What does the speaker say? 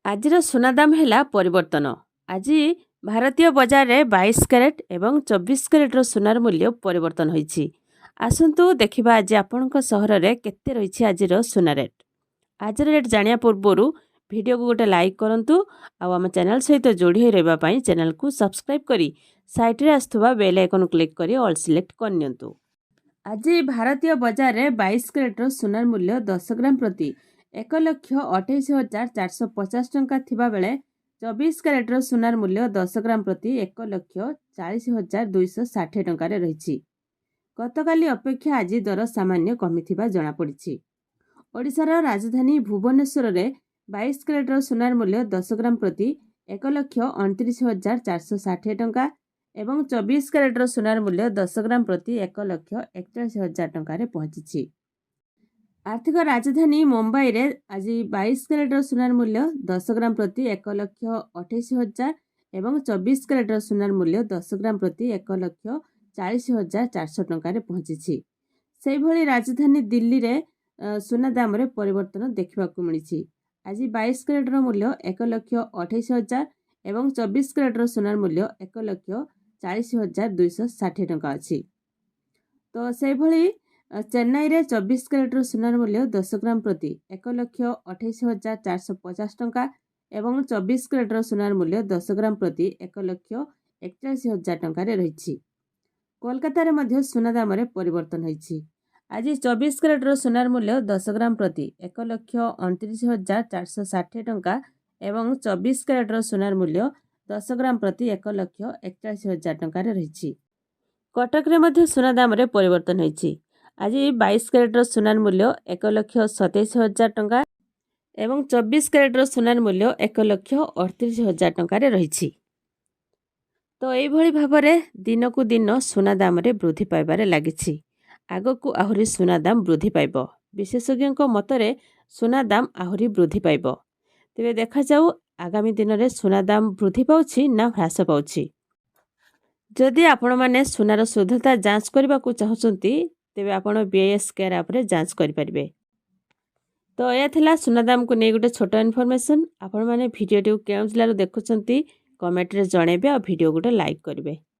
आजिर सुना दाम है परिवर्तन। आज भारतीय बजार में 22 कैरेट एवं 24 कैरेटर सुनार मूल्य परिवर्तन होईछि। आसंतु देखिबा आज आपणक सहर में केते रही आजिर सुना रेट। आज रेट जानिया पूर्व वीडियो को गोटे लाइक करंतु आउ आम चैनल सहित जोड़ी होई रहबा पई चैनल को सब्सक्राइब करी साइड रे आस्थुबा बेल आइकन क्लिक करी ऑल सिलेक्ट करनियंतु। आज भारतीय बजार में 22 कैरेटर सुनार मूल्य 10 ग्राम प्रति 1,28,450 टंका थिबा बेले 24 कैरेटर सुनार मूल्य 10 ग्राम प्रति 1,40,260 टंका रही। गतकाली अपेक्षा आज दर सामान्य कमिथिबा जणा पड़िछि। ओडिशार राजधानी भुवनेश्वर में 22 कैरेटर सुनार मूल्य 10 ग्राम प्रति 1,29,460 टंका एवं 24 कैरेटर सुनार मूल्य 10 ग्राम प्रति 1,41,000 टंका पहुंची। आर्थिक राजधानी मुंबई रे आज 22 कैरेटर सुनार मूल्य 10 ग्राम प्रति 1,28,000 एवं 24 कैरेटर सुनार मूल्य 10 ग्राम प्रति 1,40,400 टंका पहुंची। से भली राजधानी दिल्ली रे सुना दाम रे परिवर्तन देखा मिली। आज 22 कैरेटर मूल्य 1,28,000 एवं 24 कैरेटर सुनार मूल्य 1,40,260 टंका अच्छी। तो से भली चेन्नई रे 24 कैरेटर सुनार मूल्य 10 ग्राम प्रति 1,28,450 टंका एवं 24 कैरेटर सुनार मूल्य 10 ग्राम प्रति 1,41,000 टंका रही। कोलकाता रे मध्य सुना दाम रे परिवर्तन होईछि। आज 24 कैरेटर सुनार मूल्य 10 ग्राम प्रति 1,29,460 टंका एवं 24 कैरेटर सुनार मूल्य 10 ग्राम प्रति 1,41,000 टंका रही। कटक रे मध्य सुना दाम रे परिवर्तन होईछि। आज 22 कैरेटर सुनार मूल्य 1,27,000 टंका एवं 24 कैरेटर सुनार मूल्य 1,38,000 टंका रही। तो यही भाव में दिन को दिन सुना दाम रे वृद्धि पाइबारे लागिछि। आगकू आहुरी सुना दाम वृद्धि पाइब। विशेषज्ञों मतरे सुना दाम आहुरी वृद्धि पाइब। तेबे देखा जाऊ आगामी दिन में सुना दाम वृद्धि पाउछि ना ह्रास पाउछि। जदि आपण माने सुनार शुद्धता जांच करबा को चाहुचंती तेबे आपण बीआईएस केयर ऐप रे जांच करि परिबे। तो या थिला सुना दाम को नै गोटे छोट इन्फॉर्मेशन। आपण माने वीडियो केउ जिल्ला देखुचंती कमेंट रे जणेबे आ वीडियो गोटे लाइक करिवे।